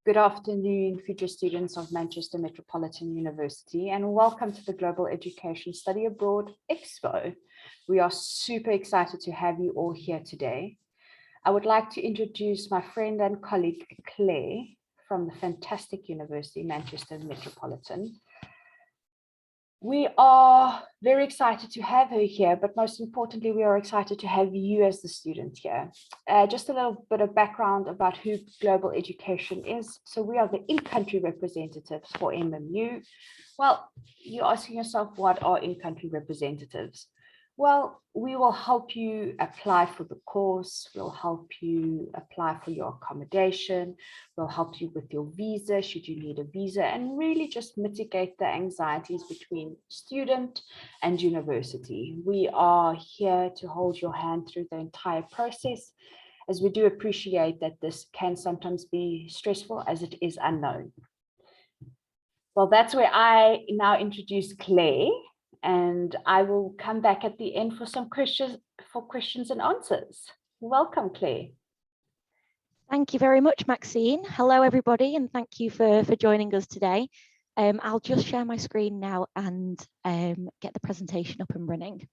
Good afternoon, future students of Manchester Metropolitan University, and welcome to the Global Education Study Abroad Expo. We are super excited to have you all here today. I would like to introduce my friend and colleague, Claire, from the fantastic University, Manchester Metropolitan. We are very excited to have her here, but most importantly, we are excited to have you as the student here. Just a little bit of background about who Global Education is. So we are the in-country representatives for MMU. Well, you're asking yourself, what are in-country representatives? Well, we will help you apply for the course, we'll help you apply for your accommodation, we'll help you with your visa, should you need a visa, and really just mitigate the anxieties between student and university. We are here to hold your hand through the entire process, as we do appreciate that this can sometimes be stressful as it is unknown. Well, that's where I now introduce Claire. And I will come back at the end for some questions and answers. Welcome, Claire. Thank you very much, Maxine. Hello, everybody, and thank you for joining us today. I'll just share my screen now and get the presentation up and running.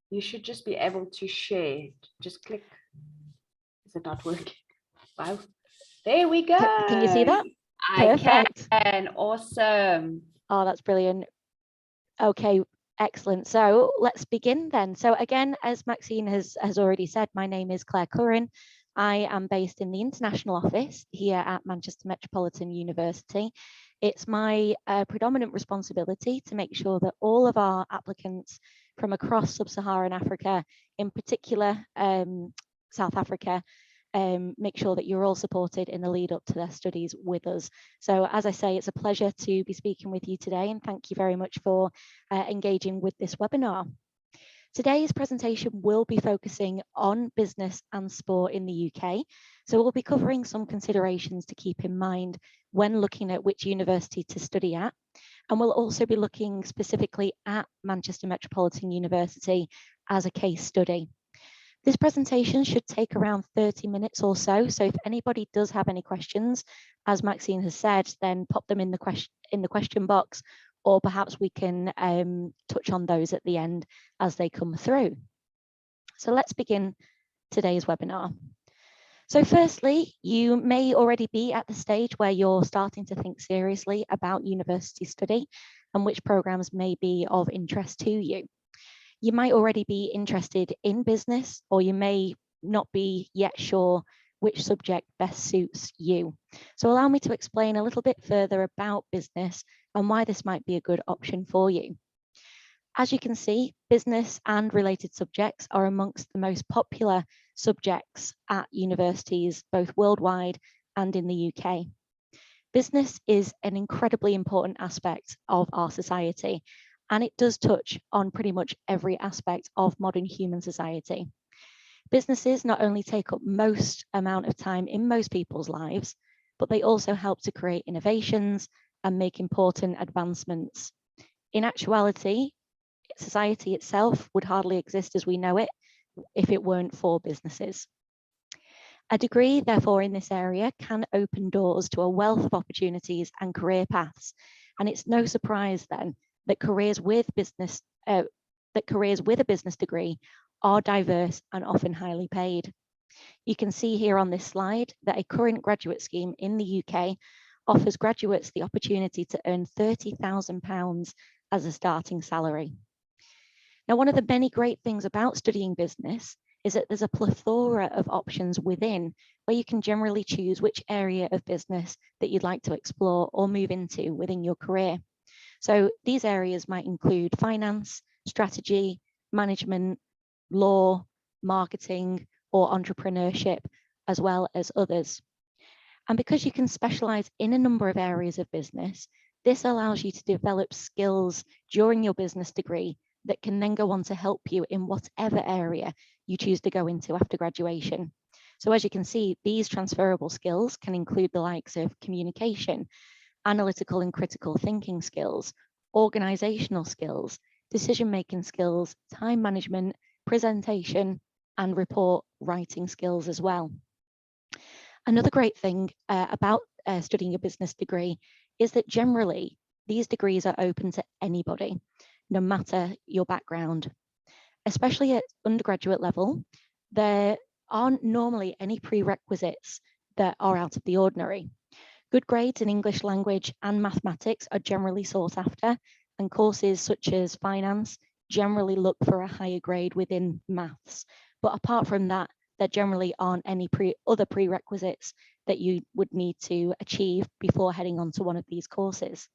You should just be able to share. Just click. Is it not working? Wow. There we go. Can you see that? Perfect. I can. Awesome. Oh, that's brilliant. Okay, excellent. So let's begin then. So again, as Maxine has already said, my name is Claire Curran. I am based in the international office here at Manchester Metropolitan University. It's my predominant responsibility to make sure that all of our applicants from across sub-Saharan Africa, in particular South Africa, make sure that you're all supported in the lead up to their studies with us. So as I say, it's a pleasure to be speaking with you today, and thank you very much for engaging with this webinar. Today's presentation will be focusing on business and sport in the UK. So we'll be covering some considerations to keep in mind when looking at which university to study at. And we'll also be looking specifically at Manchester Metropolitan University as a case study. This presentation should take around 30 minutes or so. So if anybody does have any questions, as Maxine has said, then pop them in the question box, or perhaps we can touch on those at the end as they come through. So let's begin today's webinar. So firstly, you may already be at the stage where you're starting to think seriously about university study and which programs may be of interest to you. You might already be interested in business, or you may not be yet sure which subject best suits you. So allow me to explain a little bit further about business and why this might be a good option for you. As you can see, business and related subjects are amongst the most popular subjects at universities, both worldwide and in the UK. Business is an incredibly important aspect of our society, and it does touch on pretty much every aspect of modern human society. Businesses not only take up most amount of time in most people's lives, but they also help to create innovations and make important advancements. In actuality, society itself would hardly exist as we know it if it weren't for businesses. A degree, therefore, in this area can open doors to a wealth of opportunities and career paths. And it's no surprise then that careers with a business degree are diverse and often highly paid. You can see here on this slide that a current graduate scheme in the UK offers graduates the opportunity to earn £30,000 as a starting salary. Now, one of the many great things about studying business is that there's a plethora of options within where you can generally choose which area of business that you'd like to explore or move into within your career. So these areas might include finance, strategy, management, law, marketing, or entrepreneurship, as well as others. And because you can specialize in a number of areas of business, this allows you to develop skills during your business degree that can then go on to help you in whatever area you choose to go into after graduation. So as you can see, these transferable skills can include the likes of communication, analytical and critical thinking skills, organizational skills, decision-making skills, time management, presentation, and report writing skills as well. Another great thing about studying a business degree is that generally these degrees are open to anybody, no matter your background. Especially at undergraduate level, there aren't normally any prerequisites that are out of the ordinary. Good grades in English language and mathematics are generally sought after, and courses such as finance generally look for a higher grade within maths. But apart from that, there generally aren't any other prerequisites that you would need to achieve before heading on to one of these courses.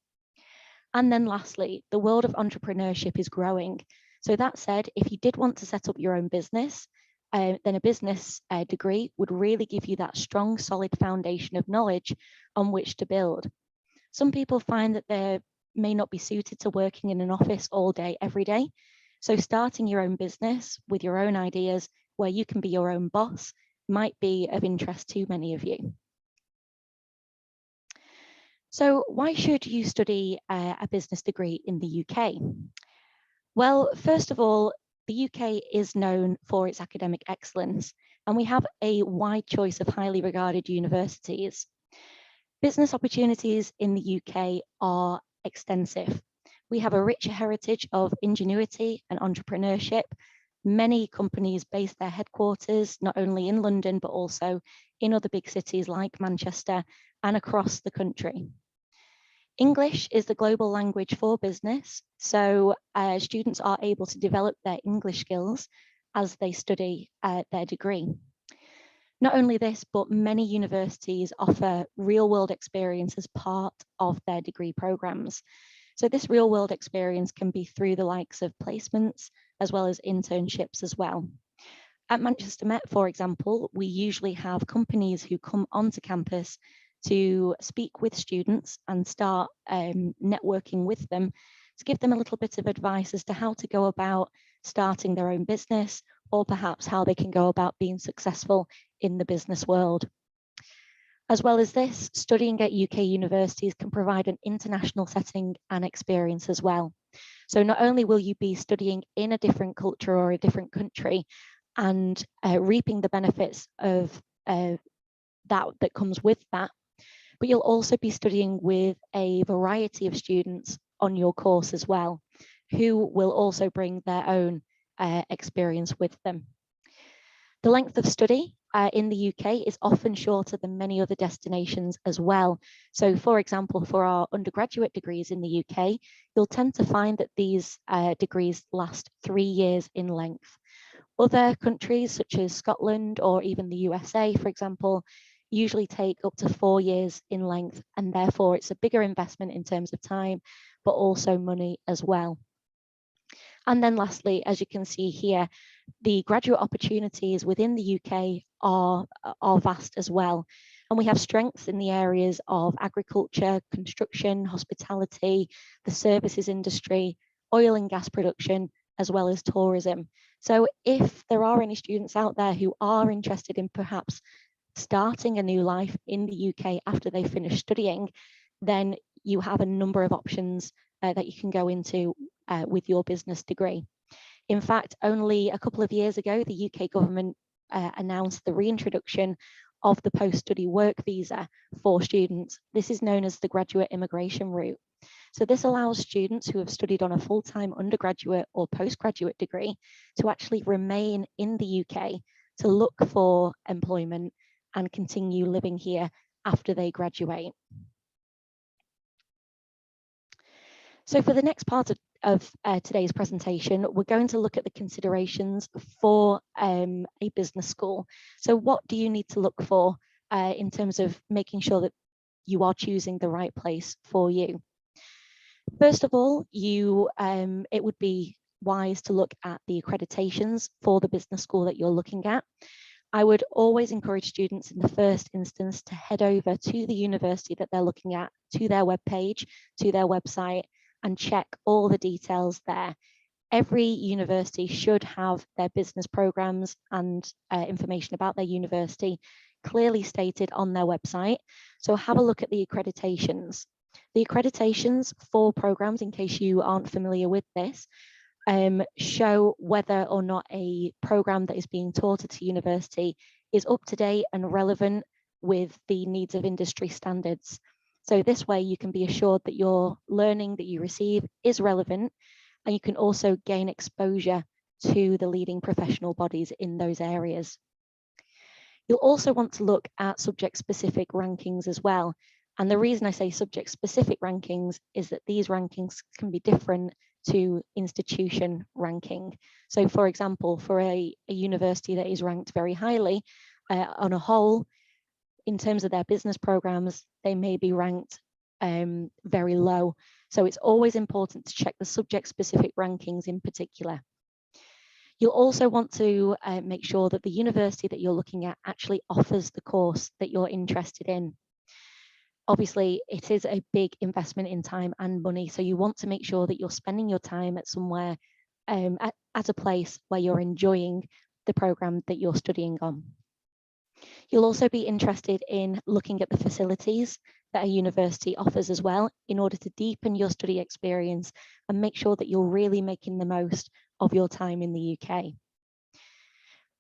And then lastly, the world of entrepreneurship is growing. So that said, if you did want to set up your own business, then a business degree would really give you that strong, solid foundation of knowledge on which to build. Some people find that they may not be suited to working in an office all day, every day. So starting your own business with your own ideas, where you can be your own boss, might be of interest to many of you. So why should you study a business degree in the UK? Well, first of all, the UK is known for its academic excellence, and we have a wide choice of highly regarded universities. Business opportunities in the UK are extensive. We have a rich heritage of ingenuity and entrepreneurship. Many companies base their headquarters not only in London, but also in other big cities like Manchester and across the country. English is the global language for business, so students are able to develop their English skills as they study their degree. Not only this, but many universities offer real-world experience as part of their degree programs. So this real-world experience can be through the likes of placements as well as internships as well. At Manchester Met, for example, we usually have companies who come onto campus to speak with students and start networking with them to give them a little bit of advice as to how to go about starting their own business, or perhaps how they can go about being successful in the business world. As well as this, studying at UK universities can provide an international setting and experience as well. So not only will you be studying in a different culture or a different country and reaping the benefits of that comes with that, but you'll also be studying with a variety of students on your course as well, who will also bring their own experience with them. The length of study in the UK is often shorter than many other destinations as well. So for example, for our undergraduate degrees in the UK, you'll tend to find that these degrees last 3 years in length. Other countries such as Scotland or even the USA, for example, usually take up to 4 years in length, and therefore it's a bigger investment in terms of time, but also money as well. And then lastly, as you can see here, the graduate opportunities within the UK are vast as well. And we have strengths in the areas of agriculture, construction, hospitality, the services industry, oil and gas production, as well as tourism. So if there are any students out there who are interested in perhaps starting a new life in the UK after they finish studying, then you have a number of options that you can go into with your business degree. In fact, only a couple of years ago, the UK government announced the reintroduction of the post-study work visa for students. This is known as the graduate immigration route. So this allows students who have studied on a full-time undergraduate or postgraduate degree to actually remain in the UK to look for employment and continue living here after they graduate. So for the next part of today's presentation, we're going to look at the considerations for a business school. So what do you need to look for in terms of making sure that you are choosing the right place for you? First of all, it would be wise to look at the accreditations for the business school that you're looking at. I would always encourage students in the first instance to head over to the university that they're looking at, to their webpage, to their website, and check all the details there. Every university should have their business programs and information about their university clearly stated on their website. So have a look at the accreditations. The accreditations for programs, in case you aren't familiar with this, show whether or not a program that is being taught at a university is up to date and relevant with the needs of industry standards. So this way you can be assured that your learning that you receive is relevant, and you can also gain exposure to the leading professional bodies in those areas. You'll also want to look at subject-specific rankings as well. And the reason I say subject-specific rankings is that these rankings can be different to institution ranking. So for example, for a university that is ranked very highly on a whole, in terms of their business programs, they may be ranked very low. So it's always important to check the subject-specific rankings in particular. You'll also want to make sure that the university that you're looking at actually offers the course that you're interested in. Obviously, it is a big investment in time and money, so you want to make sure that you're spending your time at somewhere, at a place where you're enjoying the program that you're studying on. You'll also be interested in looking at the facilities that a university offers as well, in order to deepen your study experience and make sure that you're really making the most of your time in the UK.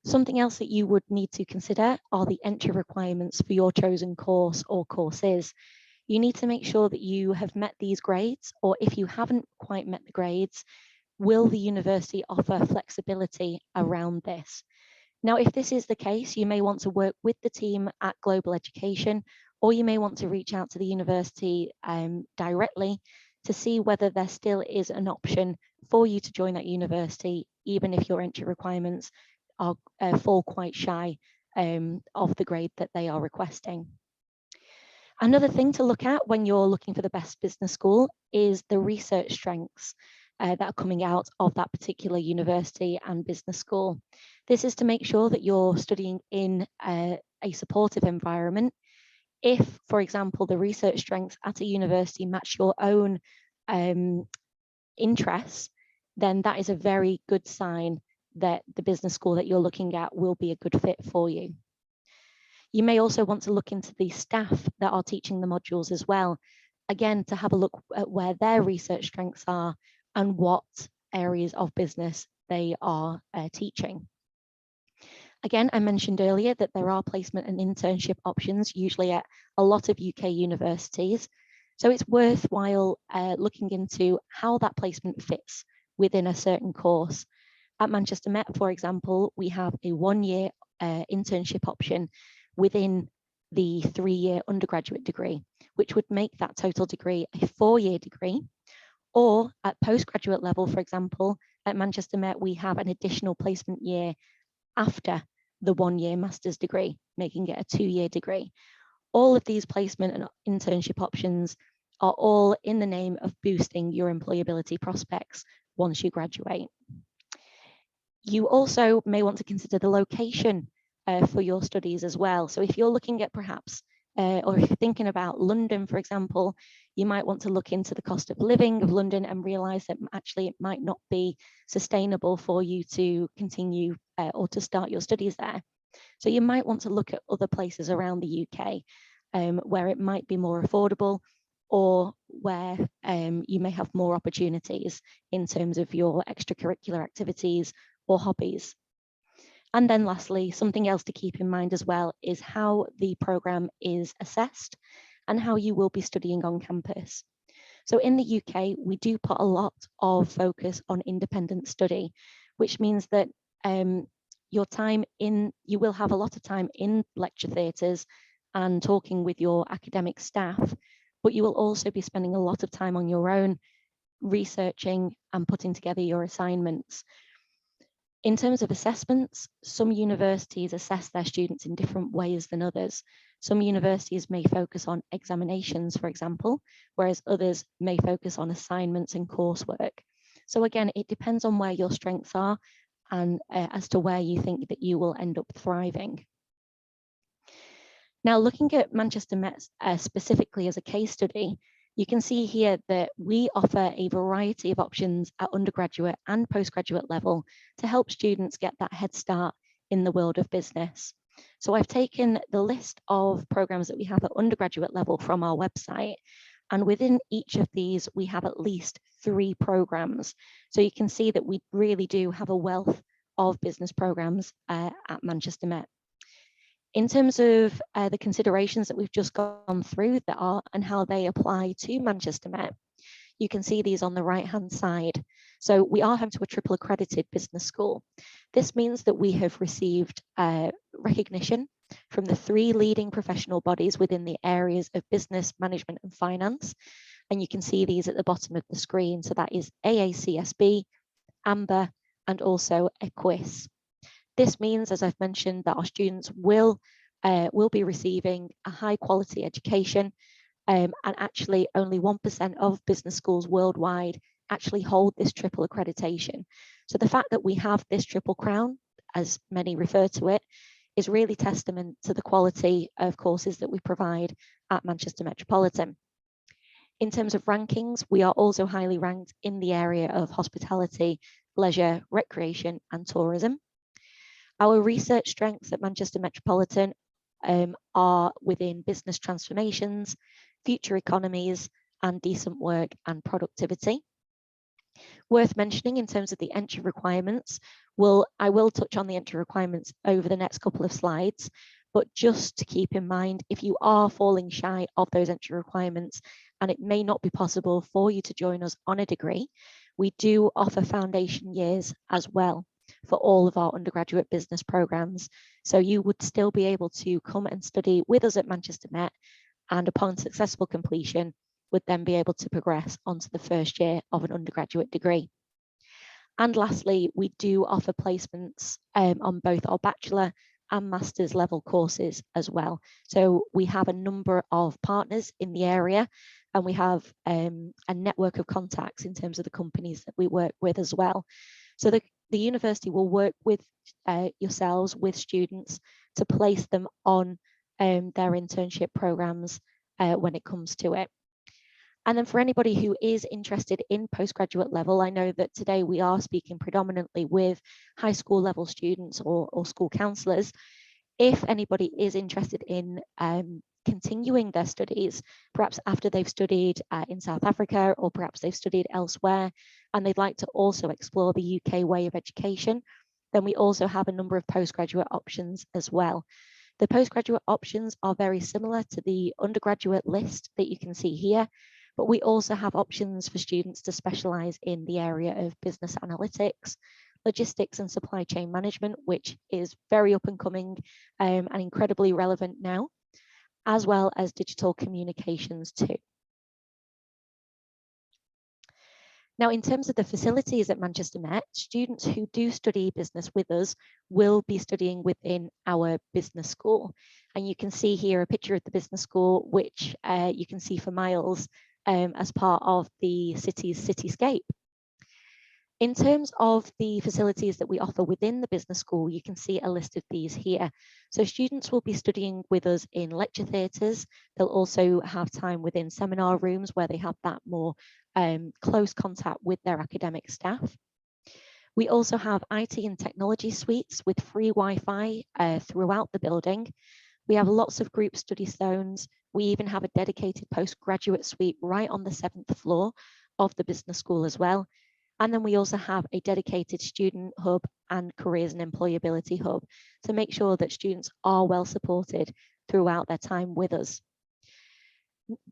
Something else that you would need to consider are the entry requirements for your chosen course or courses. You need to make sure that you have met these grades, or if you haven't quite met the grades, will the university offer flexibility around this? Now, if this is the case, you may want to work with the team at Global Education, or you may want to reach out to the university directly to see whether there still is an option for you to join that university, even if your entry requirements are fall quite shy of the grade that they are requesting. Another thing to look at when you're looking for the best business school is the research strengths that are coming out of that particular university and business school. This is to make sure that you're studying in a supportive environment. If, for example, the research strengths at a university match your own interests, then that is a very good sign that the business school that you're looking at will be a good fit for you. You may also want to look into the staff that are teaching the modules as well, again, to have a look at where their research strengths are and what areas of business they are teaching. Again, I mentioned earlier that there are placement and internship options, usually at a lot of UK universities. So it's worthwhile looking into how that placement fits within a certain course. At Manchester Met, for example, we have a 1-year internship option within the 3-year undergraduate degree, which would make that total degree a 4-year degree. Or at postgraduate level, for example, at Manchester Met, we have an additional placement year after the 1-year master's degree, making it a 2-year degree. All of these placement and internship options are all in the name of boosting your employability prospects once you graduate. You also may want to consider the location for your studies as well. So if you're looking at perhaps, or if you're thinking about London, for example, you might want to look into the cost of living of London and realize that actually it might not be sustainable for you to continue or to start your studies there. So you might want to look at other places around the UK where it might be more affordable, or where you may have more opportunities in terms of your extracurricular activities or hobbies. And then lastly, something else to keep in mind as well is how the program is assessed and how you will be studying on campus. So in the UK, we do put a lot of focus on independent study, which means that you will have a lot of time in lecture theatres and talking with your academic staff, but you will also be spending a lot of time on your own, researching and putting together your assignments. In terms of assessments, some universities assess their students in different ways than others. Some universities may focus on examinations, for example, whereas others may focus on assignments and coursework. So again, it depends on where your strengths are and as to where you think that you will end up thriving. Now, looking at Manchester Met specifically as a case study, You can see here that we offer a variety of options at undergraduate and postgraduate level to help students get that head start in the world of business. So I've taken the list of programs that we have at undergraduate level from our website, and within each of these, we have at least 3 programs. So you can see that we really do have a wealth of business programs at Manchester Met. In terms of the considerations that we've just gone through that are and how they apply to Manchester Met, you can see these on the right-hand side. So we are home to a triple accredited business school. This means that we have received recognition from the 3 leading professional bodies within the areas of business, management and finance. And you can see these at the bottom of the screen. So that is AACSB, AMBER, and also EQUIS. This means, as I've mentioned, that our students will be receiving a high quality education, and actually only 1% of business schools worldwide actually hold this triple accreditation. So the fact that we have this triple crown, as many refer to it, is really testament to the quality of courses that we provide at Manchester Metropolitan. In terms of rankings, we are also highly ranked in the area of hospitality, leisure, recreation and tourism. Our research strengths at Manchester Metropolitan are within business transformations, future economies, and decent work and productivity. Worth mentioning in terms of the entry requirements, I will touch on the entry requirements over the next couple of slides, but just to keep in mind, if you are falling shy of those entry requirements and it may not be possible for you to join us on a degree, we do offer foundation years as well for all of our undergraduate business programs. So you would still be able to come and study with us at Manchester Met, and upon successful completion, would then be able to progress onto the first year of an undergraduate degree. And lastly, we do offer placements on both our bachelor and master's level courses as well. So we have a number of partners in the area, and we have a network of contacts in terms of the companies that we work with as well. So the university will work with yourselves, with students, to place them on their internship programs when it comes to it. And then for anybody who is interested in postgraduate level, I know that today we are speaking predominantly with high school level students or school counsellors. If anybody is interested in continuing their studies, perhaps after they've studied in South Africa, or perhaps they've studied elsewhere, and they'd like to also explore the UK way of education, then we also have a number of postgraduate options as well. The postgraduate options are very similar to the undergraduate list that you can see here, but we also have options for students to specialise in the area of business analytics, logistics and supply chain management, which is very up and coming and incredibly relevant now, as well as digital communications too. Now, in terms of the facilities at Manchester Met, students who do study business with us will be studying within our business school. And you can see here a picture of the business school, which you can see for miles as part of the city's cityscape. In terms of the facilities that we offer within the business school, you can see a list of these here. So students will be studying with us in lecture theatres. They'll also have time within seminar rooms where they have that more close contact with their academic staff. We also have IT and technology suites with free Wi-Fi throughout the building. We have lots of group study zones. We even have a dedicated postgraduate suite right on the 7th floor of the business school as well. And then we also have a dedicated student hub and careers and employability hub to make sure that students are well supported throughout their time with us.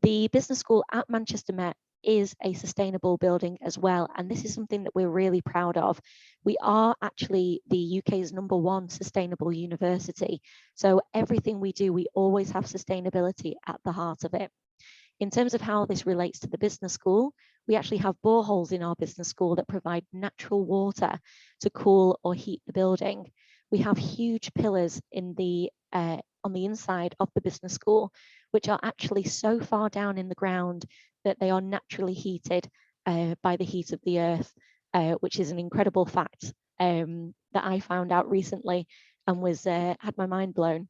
The business school at Manchester Met is a sustainable building as well, and this is something that we're really proud of. We are actually the UK's #1 sustainable university, so everything we do, we always have sustainability at the heart of it. In terms of how this relates to the business school, we actually have boreholes in our business school that provide natural water to cool or heat the building. We have huge pillars in on the inside of the business school, which are actually so far down in the ground that they are naturally heated by the heat of the earth, which is an incredible fact that I found out recently and was had my mind blown.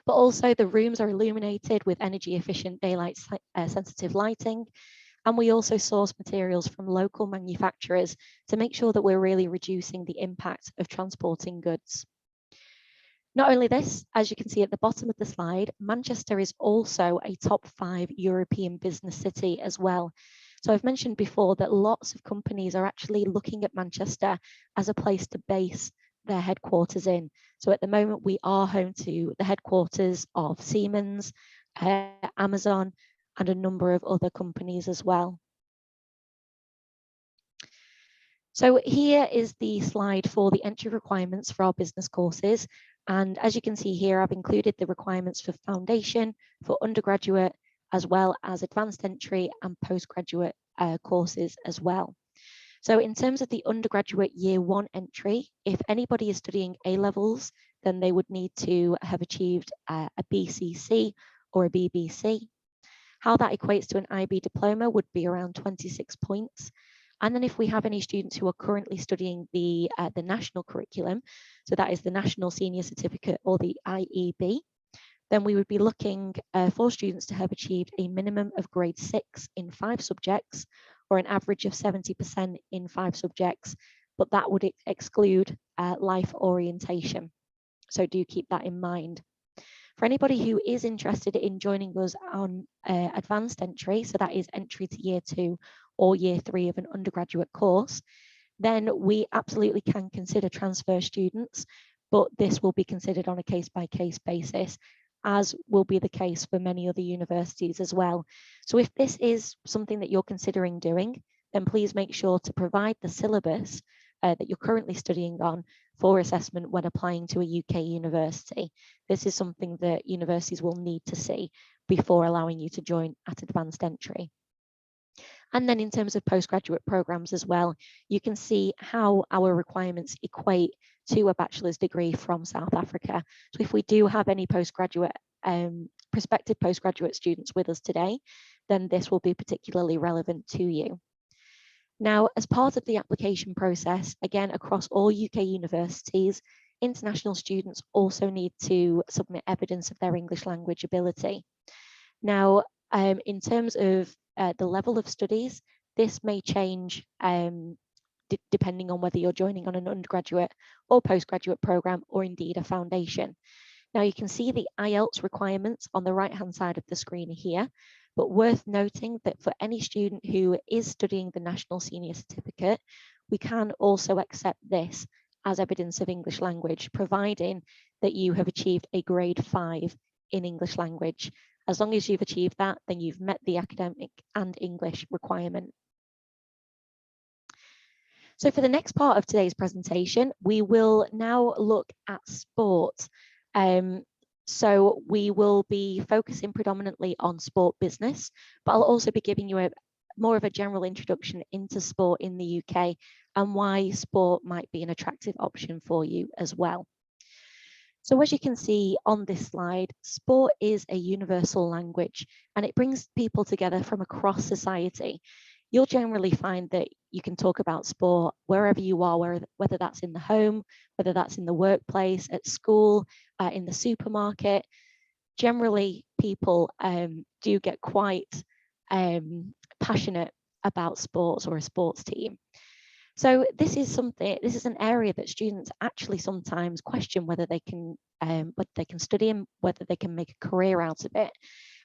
But also the rooms are illuminated with energy efficient daylight sensitive lighting. And we also source materials from local manufacturers to make sure that we're really reducing the impact of transporting goods. Not only this, as you can see at the bottom of the slide, Manchester is also a top 5 European business city as well. So I've mentioned before that lots of companies are actually looking at Manchester as a place to base their headquarters in. So at the moment, we are home to the headquarters of Siemens, Amazon, and a number of other companies as well. So here is the slide for the entry requirements for our business courses. And as you can see here, I've included the requirements for foundation, for undergraduate, as well as advanced entry and postgraduate courses as well. So in terms of the undergraduate year 1 entry, if anybody is studying A-levels, then they would need to have achieved a BCC or a BBC. How that equates to an IB diploma would be around 26 points. And then if we have any students who are currently studying the national curriculum, so that is the National Senior Certificate or the IEB, then we would be looking for students to have achieved a minimum of grade 6 in 5 subjects, or an average of 70% in 5 subjects, but that would exclude life orientation. So do keep that in mind. For anybody who is interested in joining us on advanced entry, so that is entry to year 2 or year 3 of an undergraduate course, then we absolutely can consider transfer students, but this will be considered on a case-by-case basis, as will be the case for many other universities as well. So if this is something that you're considering doing, then please make sure to provide the syllabus that you're currently studying on for assessment when applying to a UK university. This is something that universities will need to see before allowing you to join at advanced entry. And then in terms of postgraduate programs as well, you can see how our requirements equate to a bachelor's degree from South Africa. So if we do have any prospective postgraduate students with us today, then this will be particularly relevant to you. Now, as part of the application process, again, across all UK universities, international students also need to submit evidence of their English language ability. Now, in terms of the level of studies, this may change depending on whether you're joining on an undergraduate or postgraduate program, or indeed a foundation. Now you can see the Ielts requirements on the right-hand side of the screen here, but worth noting that for any student who is studying the National Senior Certificate, we can also accept this as evidence of English language, providing that you have achieved a grade 5 in English language. As long as you've achieved that, then you've met the academic and English requirement. So for the next part of today's presentation, we will now look at sport. So we will be focusing predominantly on sport business, but I'll also be giving you more of a general introduction into sport in the UK and why sport might be an attractive option for you as well. So as you can see on this slide, sport is a universal language and it brings people together from across society. You'll generally find that you can talk about sport wherever you are, whether that's in the home, whether that's in the workplace, at school, in the supermarket. Generally, people do get quite passionate about sports or a sports team. So this is an area that students actually sometimes question whether they can study and whether they can make a career out of it.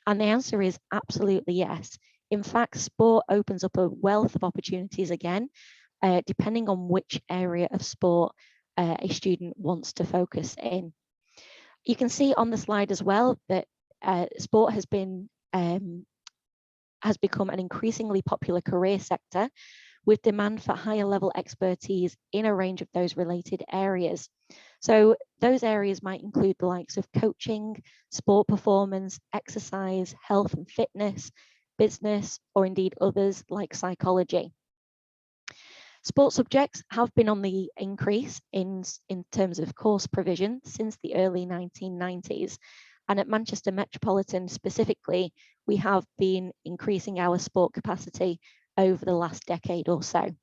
And the answer is absolutely yes. In fact, sport opens up a wealth of opportunities again, depending on which area of sport a student wants to focus in. You can see on the slide as well that sport has become an increasingly popular career sector, with demand for higher level expertise in a range of those related areas. So those areas might include the likes of coaching, sport performance, exercise, health and fitness, business, or indeed others like psychology. Sports subjects have been on the increase in terms of course provision since the early 1990s. And at Manchester Metropolitan specifically, we have been increasing our sport capacity over the last decade or so.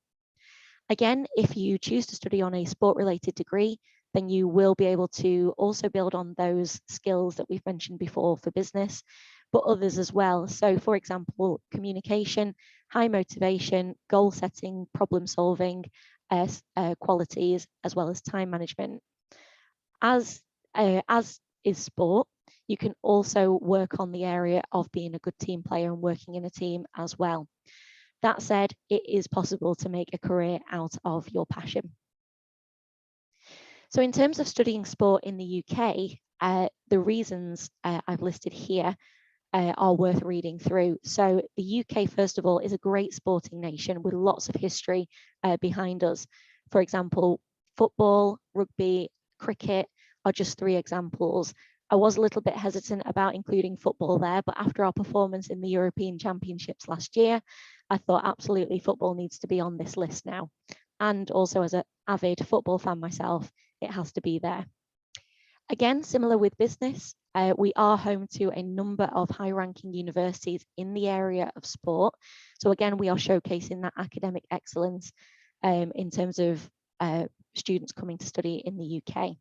Again, if you choose to study on a sport-related degree, then you will be able to also build on those skills that we've mentioned before for business, but others as well. So for example, communication, high motivation, goal setting, problem solving, qualities, as well as time management. As is sport, you can also work on the area of being a good team player and working in a team as well. That said, it is possible to make a career out of your passion. So in terms of studying sport in the UK, the reasons I've listed here are worth reading through. So the UK, first of all, is a great sporting nation with lots of history behind us. For example, football, rugby, cricket are just 3 examples. I was a little bit hesitant about including football there, but after our performance in the European Championships last year, I thought absolutely football needs to be on this list now. And also as an avid football fan myself, it has to be there. Again, similar with business, we are home to a number of high-ranking universities in the area of sport. So again, we are showcasing that academic excellence in terms of students coming to study in the UK.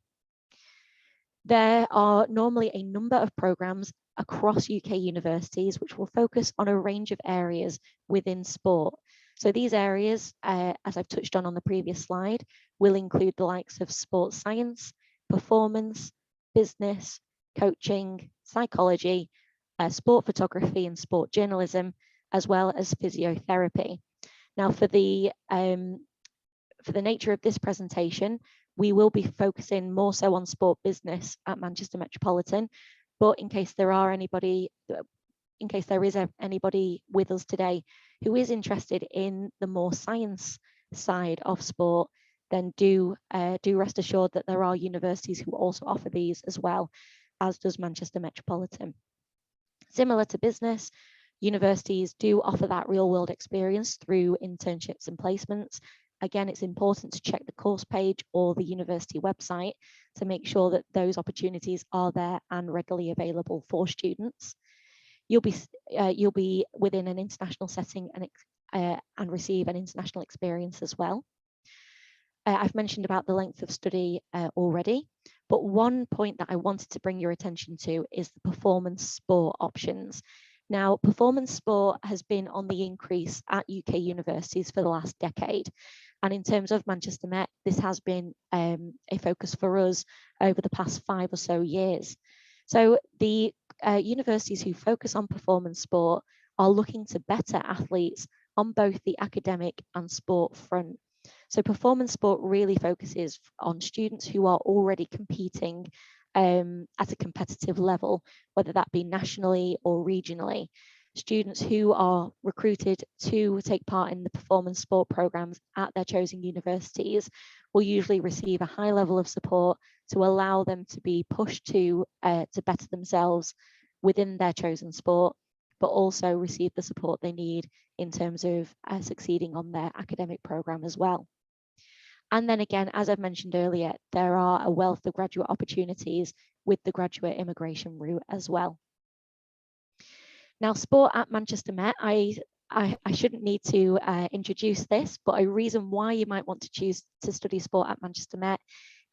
There are normally a number of programs across UK universities which will focus on a range of areas within sport. So these areas, as I've touched on the previous slide, will include the likes of sports science, performance, business, coaching, psychology, sport photography and sport journalism, as well as physiotherapy. Now for the nature of this presentation, we will be focusing more so on sport business at Manchester Metropolitan, but in case there is anybody with us today who is interested in the more science side of sport, then do rest assured that there are universities who also offer these as well, as does Manchester Metropolitan. Similar to business, universities do offer that real world experience through internships and placements. Again, it's important to check the course page or the university website to make sure that those opportunities are there and readily available for students. You'll be within an international setting and receive an international experience as well. I've mentioned about the length of study already, but one point that I wanted to bring your attention to is the performance sport options. Now, performance sport has been on the increase at UK universities for the last decade. And in terms of Manchester Met, this has been a focus for us over the past 5 or so years. So the universities who focus on performance sport are looking to better athletes on both the academic and sport front. So performance sport really focuses on students who are already competing at a competitive level, whether that be nationally or regionally. Students who are recruited to take part in the performance sport programs at their chosen universities will usually receive a high level of support to allow them to be pushed to better themselves within their chosen sport, but also receive the support they need in terms of succeeding on their academic program as well. And then again, as I've mentioned earlier, there are a wealth of graduate opportunities with the graduate immigration route as well. Now, sport at Manchester Met, I shouldn't need to introduce this, but a reason why you might want to choose to study sport at Manchester Met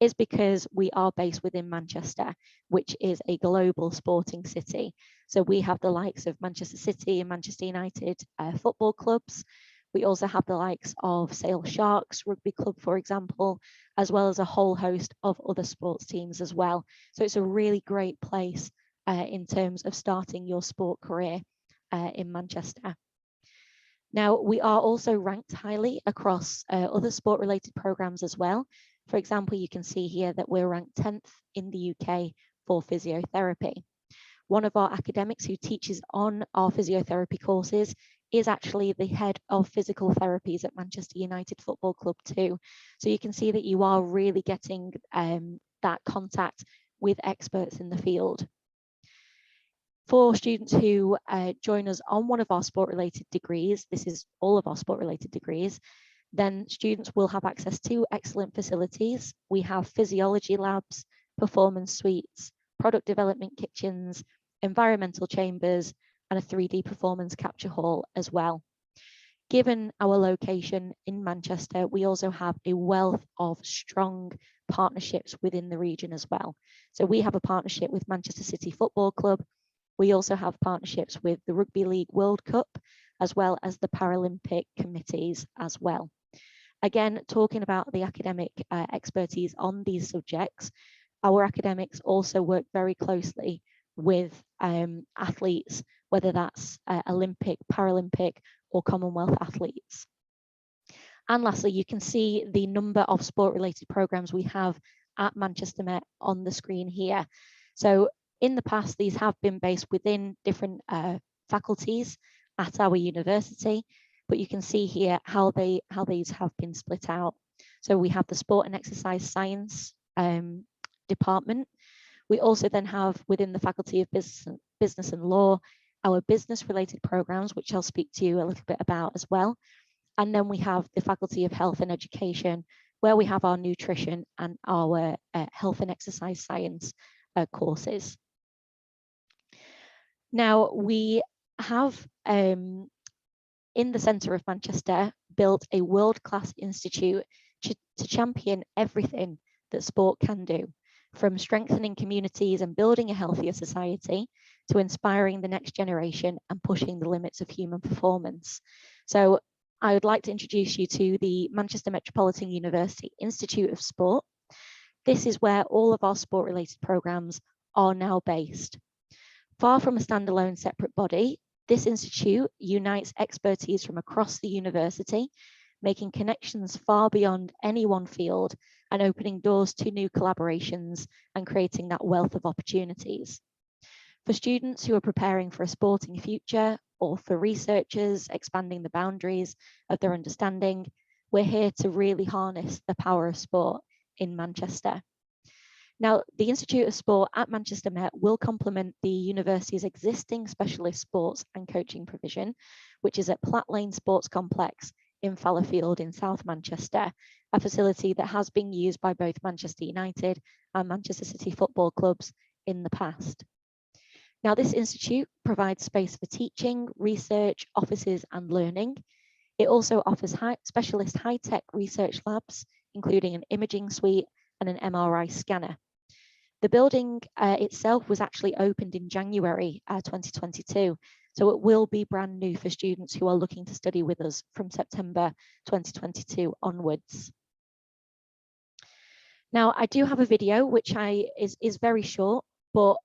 is because we are based within Manchester, which is a global sporting city. So we have the likes of Manchester City and Manchester United football clubs. We also have the likes of Sale Sharks Rugby Club, for example, as well as a whole host of other sports teams as well. So it's a really great place in terms of starting your sport career in Manchester. Now, we are also ranked highly across other sport-related programs as well. For example, you can see here that we're ranked 10th in the UK for physiotherapy. One of our academics who teaches on our physiotherapy courses is actually the head of physical therapies at Manchester United Football Club too. So you can see that you are really getting that contact with experts in the field. For students who join us on one of our sport-related degrees, this is all of our sport-related degrees, then students will have access to excellent facilities. We have physiology labs, performance suites, product development kitchens, environmental chambers, and a 3D performance capture hall as well. Given our location in Manchester, we also have a wealth of strong partnerships within the region as well. So we have a partnership with Manchester City Football Club. We also have partnerships with the Rugby League World Cup, as well as the Paralympic committees as well. Again, talking about the academic expertise on these subjects, our academics also work very closely with athletes, whether that's Olympic, Paralympic, or Commonwealth athletes. And lastly, you can see the number of sport-related programs we have at Manchester Met on the screen here. So in the past, these have been based within different faculties at our university, but you can see here how these have been split out. So we have the Sport and Exercise Science department. We also then have within the Faculty of Business and Law, our business-related programs, which I'll speak to you a little bit about as well. And then we have the Faculty of Health and Education, where we have our nutrition and our health and exercise science courses. Now, we have, in the centre of Manchester, built a world-class institute to champion everything that sport can do, from strengthening communities and building a healthier society to inspiring the next generation and pushing the limits of human performance. So I would like to introduce you to the Manchester Metropolitan University Institute of Sport. This is where all of our sport-related programs are now based. Far from a standalone separate body, this institute unites expertise from across the university, making connections far beyond any one field and opening doors to new collaborations and creating that wealth of opportunities. For students who are preparing for a sporting future, or for researchers expanding the boundaries of their understanding, we're here to really harness the power of sport in Manchester. Now, the Institute of Sport at Manchester Met will complement the university's existing specialist sports and coaching provision, which is at Platt Lane Sports Complex in Fallowfield in South Manchester, a facility that has been used by both Manchester United and Manchester City Football Clubs in the past. Now, this institute provides space for teaching, research, offices, and learning. It also offers specialist high-tech research labs, including an imaging suite and an MRI scanner. The building itself was actually opened in January 2022, so it will be brand new for students who are looking to study with us from September 2022 onwards. Now, I do have a video which is very short, but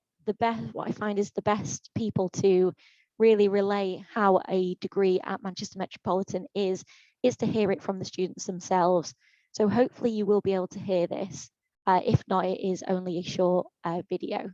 what I find is the best people to really relay how a degree at Manchester Metropolitan is to hear it from the students themselves. So hopefully you will be able to hear this. If not, it is only a short video.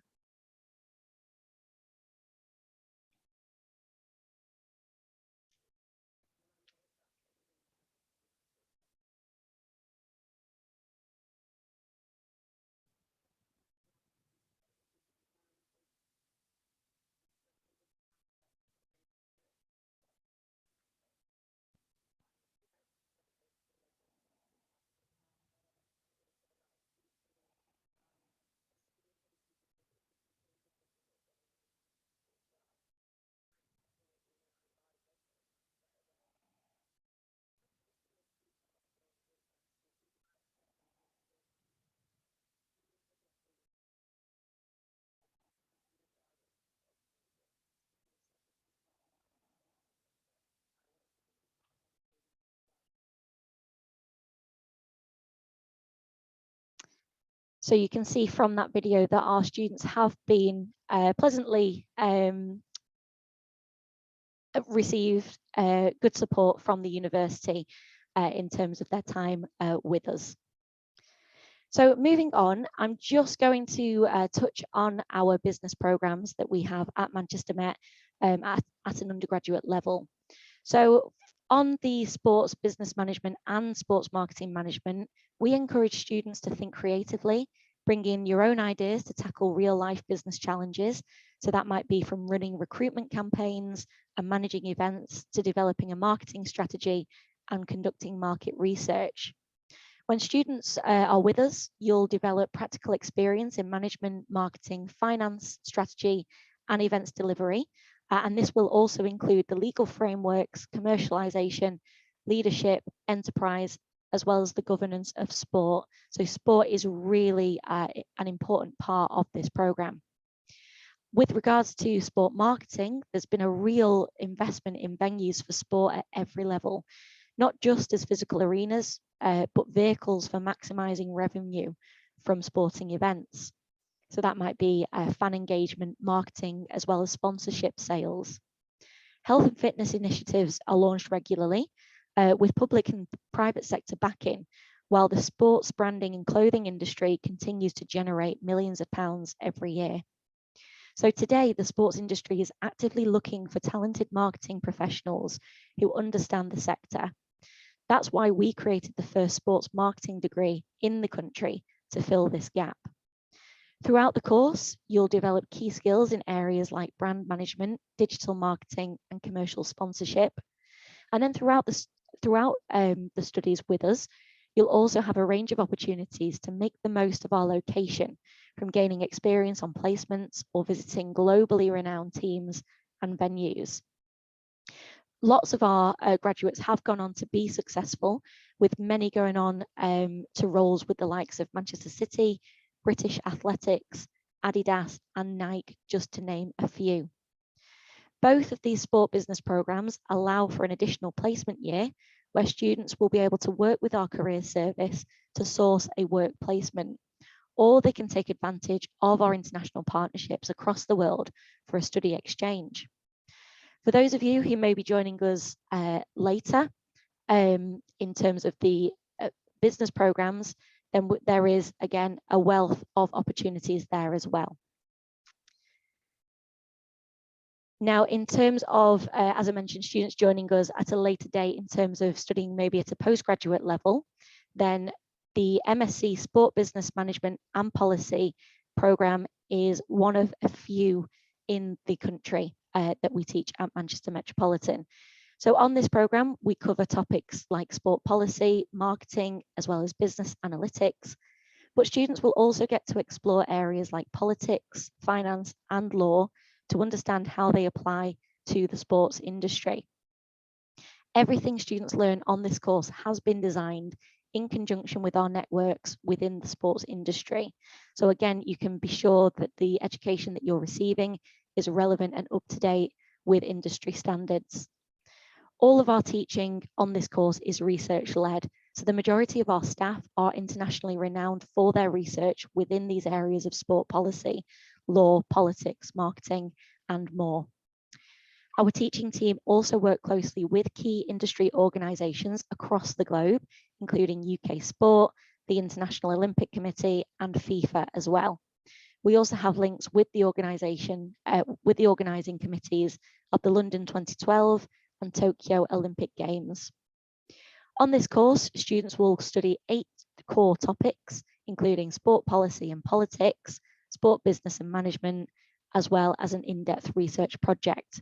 So you can see from that video that our students have been pleasantly received good support from the university in terms of their time with us. So moving on, I'm just going to touch on our business programs that we have at Manchester Met at an undergraduate level. So on the sports business management and sports marketing management, we encourage students to think creatively, bring in your own ideas to tackle real life business challenges. So that might be from running recruitment campaigns and managing events to developing a marketing strategy and conducting market research. When students are with us, you'll develop practical experience in management, marketing, finance, strategy, and events delivery, And this will also include the legal frameworks, commercialization, leadership, enterprise, as well as the governance of sport. So sport is really an important part of this program. With regards to sport marketing, there's been a real investment in venues for sport at every level, not just as physical arenas, but vehicles for maximizing revenue from sporting events. So that might be fan engagement, marketing, as well as sponsorship sales. Health and fitness initiatives are launched regularly with public and private sector backing, while the sports branding and clothing industry continues to generate millions of pounds every year. So today, the sports industry is actively looking for talented marketing professionals who understand the sector. That's why we created the first sports marketing degree in the country to fill this gap. Throughout the course, you'll develop key skills in areas like brand management, digital marketing, and commercial sponsorship. And then throughout the studies with us, you'll also have a range of opportunities to make the most of our location, from gaining experience on placements or visiting globally renowned teams and venues. Lots of our graduates have gone on to be successful, with many going on to roles with the likes of Manchester City, British Athletics, Adidas, and Nike, just to name a few. Both of these sport business programs allow for an additional placement year where students will be able to work with our career service to source a work placement, or they can take advantage of our international partnerships across the world for a study exchange. For those of you who may be joining us later in terms of the business programs, then there is, again, a wealth of opportunities there as well. Now, in terms of, as I mentioned, students joining us at a later date in terms of studying maybe at a postgraduate level, then the MSc Sport Business Management and Policy program is one of a few in the country that we teach at Manchester Metropolitan. So on this program, we cover topics like sport policy, marketing, as well as business analytics. But students will also get to explore areas like politics, finance, and law to understand how they apply to the sports industry. Everything students learn on this course has been designed in conjunction with our networks within the sports industry. So again, you can be sure that the education that you're receiving is relevant and up to date with industry standards. All of our teaching on this course is research-led, so the majority of our staff are internationally renowned for their research within these areas of sport policy, law, politics, marketing, and more. Our teaching team also work closely with key industry organisations across the globe, including UK Sport, the International Olympic Committee, and FIFA as well. We also have links with the organising committees of the London 2012 and Tokyo Olympic Games. On this course, students will study 8 core topics, including sport policy and politics, sport business and management, as well as an in-depth research project.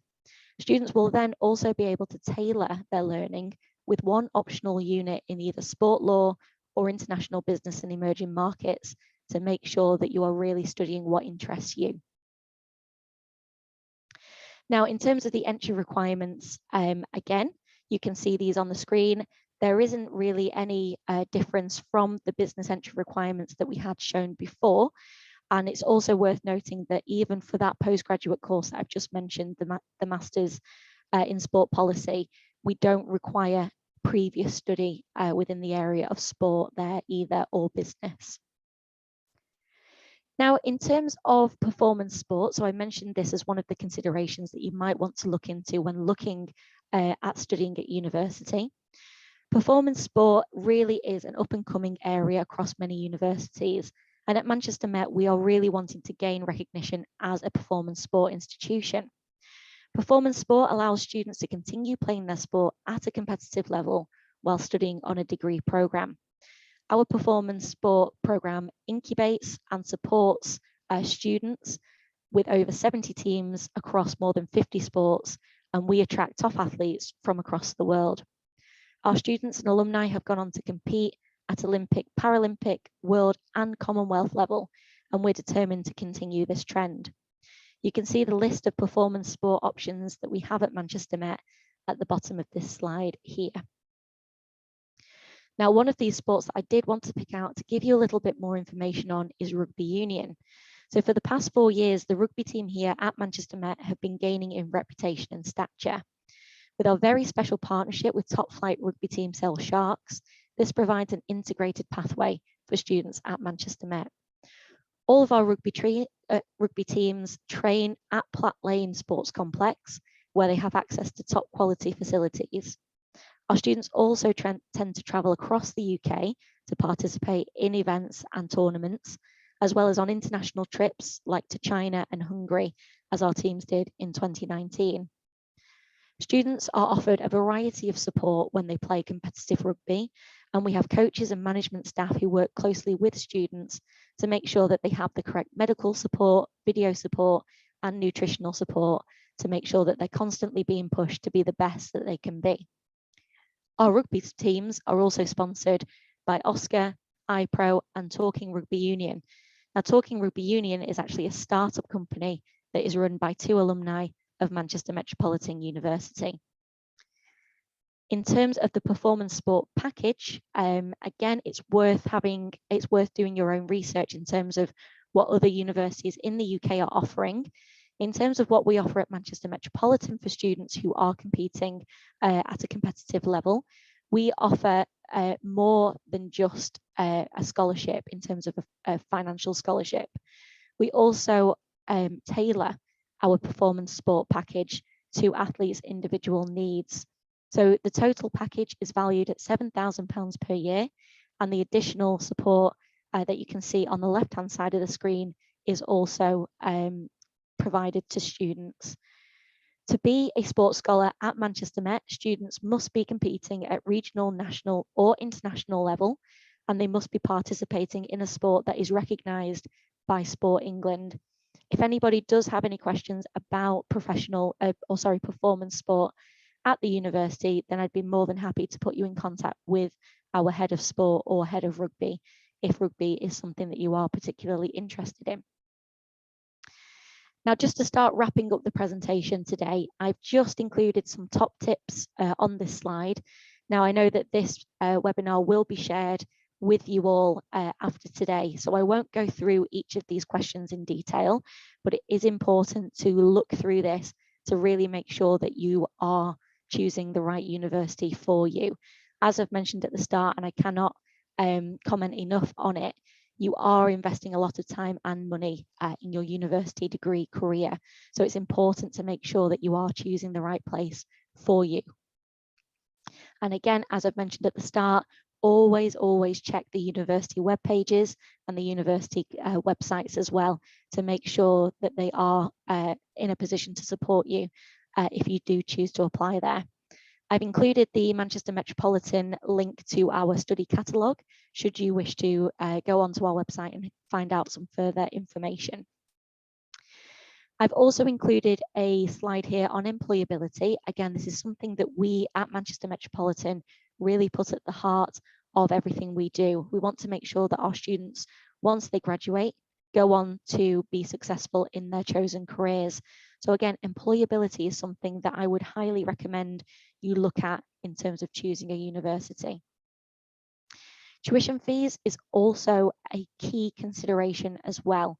Students will then also be able to tailor their learning with one optional unit in either sport law or international business and emerging markets to make sure that you are really studying what interests you. Now, in terms of the entry requirements, again, you can see these on the screen. There isn't really any difference from the business entry requirements that we had shown before. And it's also worth noting that even for that postgraduate course that I've just mentioned, the Masters in Sport Policy, we don't require previous study within the area of sport there either, or business. Now, in terms of performance sport, so I mentioned this as one of the considerations that you might want to look into when looking at studying at university. Performance sport really is an up-and-coming area across many universities. And at Manchester Met, we are really wanting to gain recognition as a performance sport institution. Performance sport allows students to continue playing their sport at a competitive level while studying on a degree programme. Our performance sport programme incubates and supports students with over 70 teams across more than 50 sports, and we attract top athletes from across the world. Our students and alumni have gone on to compete at Olympic, Paralympic, World and Commonwealth level, and we're determined to continue this trend. You can see the list of performance sport options that we have at Manchester Met at the bottom of this slide here. Now, one of these sports that I did want to pick out to give you a little bit more information on is Rugby Union. So for the past 4 years, the rugby team here at Manchester Met have been gaining in reputation and stature. With our very special partnership with top flight rugby team Sale Sharks, this provides an integrated pathway for students at Manchester Met. All of our rugby teams train at Platt Lane Sports Complex, where they have access to top quality facilities. Our students also tend to travel across the UK to participate in events and tournaments, as well as on international trips like to China and Hungary, as our teams did in 2019. Students are offered a variety of support when they play competitive rugby, and we have coaches and management staff who work closely with students to make sure that they have the correct medical support, video support, and nutritional support to make sure that they're constantly being pushed to be the best that they can be. Our rugby teams are also sponsored by Oscar, iPro, and Talking Rugby Union. Now, Talking Rugby Union is actually a startup company that is run by 2 alumni of Manchester Metropolitan University. In terms of the performance sport package, again, it's worth doing your own research in terms of what other universities in the UK are offering. In terms of what we offer at Manchester Metropolitan for students who are competing at a competitive level, we offer more than just a scholarship in terms of a financial scholarship. We also tailor our performance sport package to athletes' individual needs. So the total package is valued at £7,000 per year, and the additional support that you can see on the left-hand side of the screen is also provided to students. To be a sports scholar at Manchester Met, students must be competing at regional, national, or international level, and they must be participating in a sport that is recognised by Sport England. If anybody does have any questions about performance sport at the university, then I'd be more than happy to put you in contact with our head of sport or head of rugby, if rugby is something that you are particularly interested in. Now, just to start wrapping up the presentation today, I've just included some top tips on this slide. Now, I know that this webinar will be shared with you all after today, so I won't go through each of these questions in detail, but it is important to look through this to really make sure that you are choosing the right university for you. As I've mentioned at the start, and I cannot comment enough on it, you are investing a lot of time and money in your university degree career. So it's important to make sure that you are choosing the right place for you. And again, as I've mentioned at the start, always check the university web pages and the university websites as well to make sure that they are in a position to support you if you do choose to apply there. I've included the Manchester Metropolitan link to our study catalogue, should you wish to go onto our website and find out some further information. I've also included a slide here on employability. Again, this is something that we at Manchester Metropolitan really put at the heart of everything we do. We want to make sure that our students, once they graduate, go on to be successful in their chosen careers. So again, employability is something that I would highly recommend you look at in terms of choosing a university. Tuition fees is also a key consideration as well.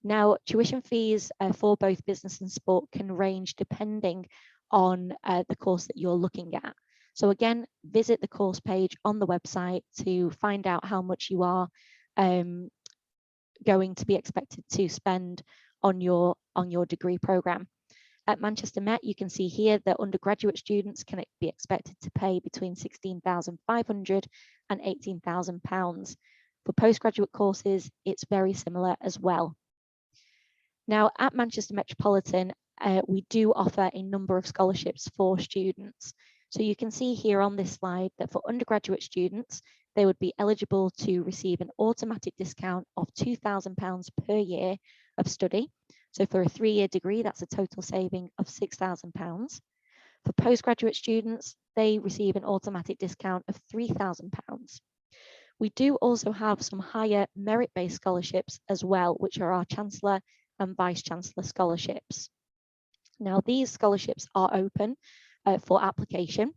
Now, tuition fees for both business and sport can range depending on the course that you're looking at. So again, visit the course page on the website to find out how much you are going to be expected to spend on your degree program. At Manchester Met, you can see here that undergraduate students can be expected to pay between £16,500 and £18,000. For postgraduate courses, it's very similar as well. Now, at Manchester Metropolitan, we do offer a number of scholarships for students. So you can see here on this slide that for undergraduate students, they would be eligible to receive an automatic discount of £2,000 per year of study. So for a 3-year degree, that's a total saving of £6,000. For postgraduate students, they receive an automatic discount of £3,000. We do also have some higher merit-based scholarships as well, which are our Chancellor and Vice-Chancellor scholarships. Now, these scholarships are open for application,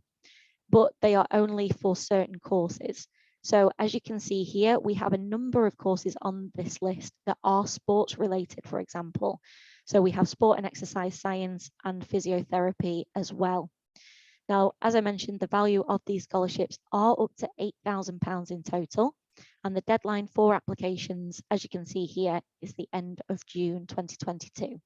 but they are only for certain courses. So as you can see here, we have a number of courses on this list that are sports related, for example. So we have sport and exercise science and physiotherapy as well. Now, as I mentioned, the value of these scholarships are up to £8,000 in total. And the deadline for applications, as you can see here, is the end of June 2022.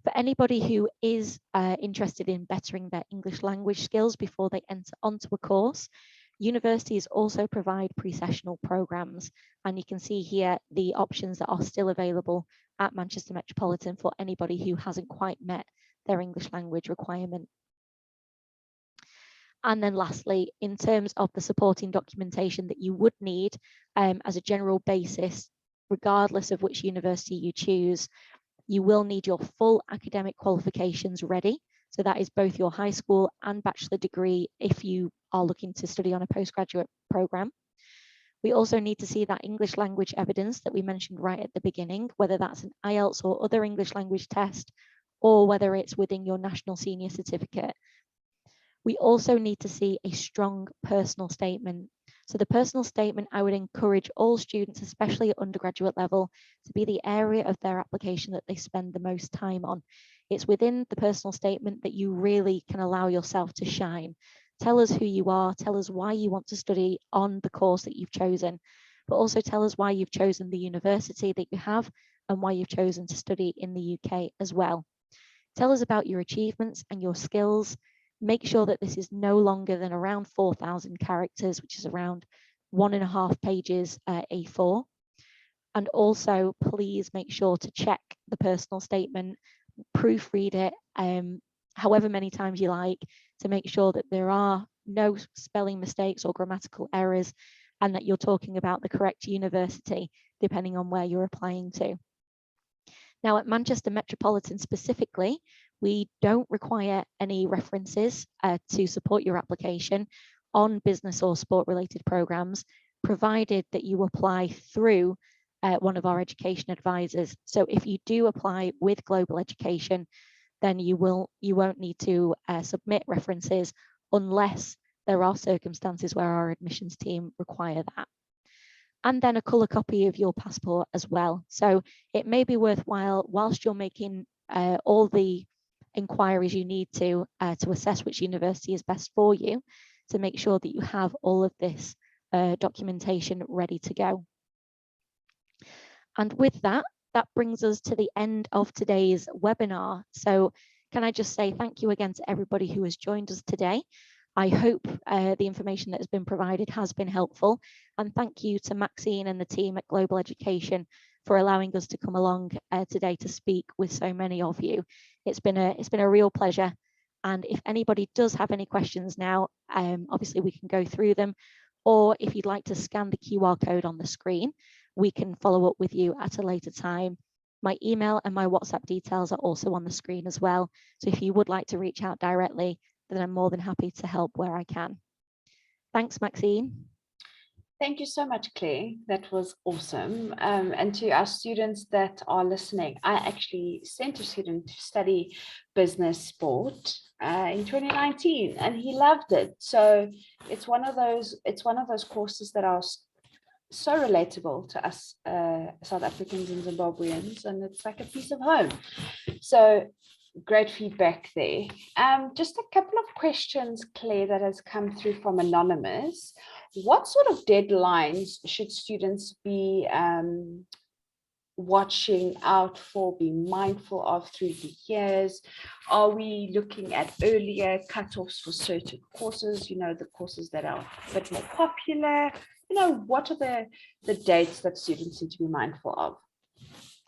For anybody who is interested in bettering their English language skills before they enter onto a course, universities also provide pre-sessional programs. And you can see here the options that are still available at Manchester Metropolitan for anybody who hasn't quite met their English language requirement. And then lastly, in terms of the supporting documentation that you would need as a general basis, regardless of which university you choose, you will need your full academic qualifications ready. So that is both your high school and bachelor degree if you are looking to study on a postgraduate program. We also need to see that English language evidence that we mentioned right at the beginning, whether that's an Ielts or other English language test, or whether it's within your national senior certificate. We also need to see a strong personal statement. So the personal statement, I would encourage all students, especially at undergraduate level, to be the area of their application that they spend the most time on. It's within the personal statement that you really can allow yourself to shine. Tell us who you are, tell us why you want to study on the course that you've chosen, but also tell us why you've chosen the university that you have and why you've chosen to study in the UK as well. Tell us about your achievements and your skills. Make sure that this is no longer than around 4,000 characters, which is around 1.5 pages A4. And also, please make sure to check the personal statement, proofread it however many times you like, to make sure that there are no spelling mistakes or grammatical errors, and that you're talking about the correct university, depending on where you're applying to. Now, at Manchester Metropolitan specifically, we don't require any references to support your application on business or sport related programs, provided that you apply through one of our education advisors. So if you do apply with Global Education, then you won't need to submit references unless there are circumstances where our admissions team require that. And then a colour copy of your passport as well. So it may be worthwhile, whilst you're making all the inquiries you need to assess which university is best for you, to make sure that you have all of this documentation ready to go. And with that, that brings us to the end of today's webinar. So can I just say thank you again to everybody who has joined us today. I hope the information that has been provided has been helpful, and thank you to Maxine and the team at Global Education for allowing us to come along today to speak with so many of you. It's been a real pleasure, and if anybody does have any questions now, obviously we can go through them, or if you'd like to scan the QR code on the screen, we can follow up with you at a later time. My email and my WhatsApp details are also on the screen as well, so if you would like to reach out directly, then I'm more than happy to help where I can. Thanks, Maxine. Thank you so much, Claire. That was awesome. And to our students that are listening, I actually sent a student to study business sport in 2019, and he loved it. So it's one of those courses that are so relatable to us South Africans and Zimbabweans, and it's like a piece of home. So great feedback there. Just a couple of questions, Claire, that has come through from Anonymous. What sort of deadlines should students be watching out for, be mindful of through the years? Are we looking at earlier cutoffs for certain courses, the courses that are a bit more popular? What are the dates that students need to be mindful of?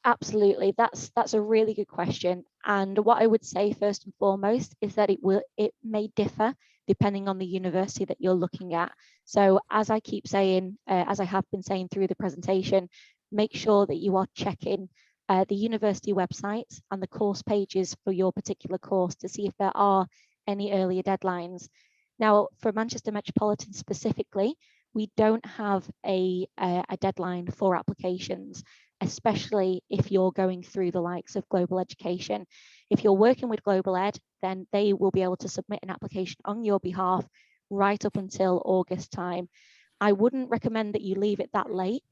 Absolutely, that's a really good question. And what I would say first and foremost is that it may differ depending on the university that you're looking at. So as I keep saying, as I have been saying through the presentation, make sure that you are checking the university websites and the course pages for your particular course to see if there are any earlier deadlines. Now, for Manchester Metropolitan specifically, we don't have a deadline for applications. especially if you're going through the likes of global education. If you're working with global ed, then they will be able to submit an application on your behalf right up until August time. I wouldn't recommend that you leave it that late.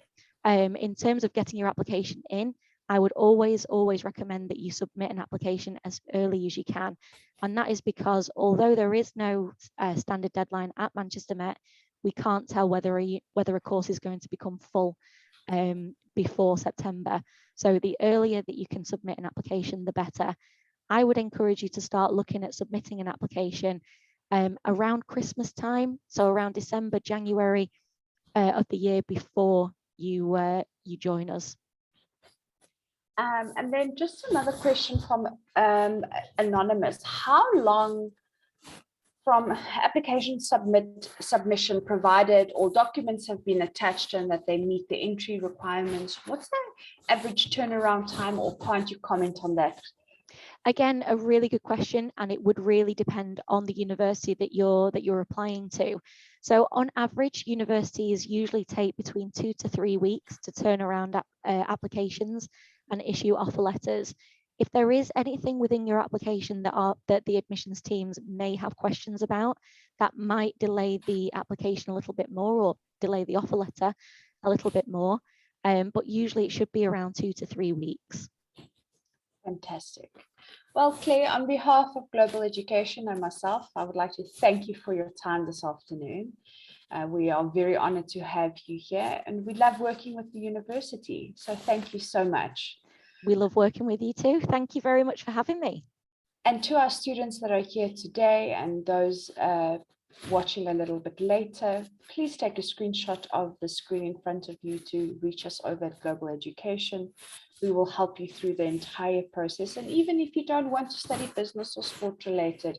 In terms of getting your application in, I would always recommend that you submit an application as early as you can. And that is because although there is no standard deadline at Manchester Met, we can't tell whether a course is going to become full before September. So the earlier that you can submit an application, the better. I would encourage you to start looking at submitting an application around Christmas time, so around December, January of the year before you join us. And then just another question from Anonymous. How long from application submission provided all documents have been attached and that they meet the entry requirements? What's the average turnaround time, or can't you comment on that? Again, a really good question, and it would really depend on the university that you're applying to. So on average, universities usually take between 2 to 3 weeks to turn around applications and issue offer letters. If there is anything within your application that the admissions teams may have questions about, that might delay the application a little bit more or delay the offer letter a little bit more. But usually it should be around 2 to 3 weeks. Fantastic. Well, Claire, on behalf of Global Education and myself, I would like to thank you for your time this afternoon. We are very honored to have you here, and we love working with the university. So thank you so much. We love working with you too. Thank you very much for having me. And to our students that are here today and those watching a little bit later, please take a screenshot of the screen in front of you to reach us over at Global Education. We will help you through the entire process. And even if you don't want to study business or sport related,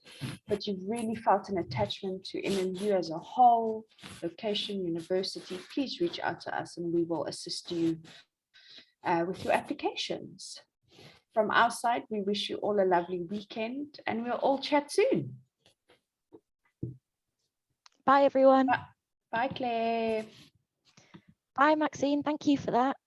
but you've really felt an attachment to MMU as a whole, location, university, please reach out to us and we will assist you with your applications. From our side, we wish you all a lovely weekend and we'll all chat soon. Bye, everyone. Bye, Claire. Bye, Maxine. Thank you for that.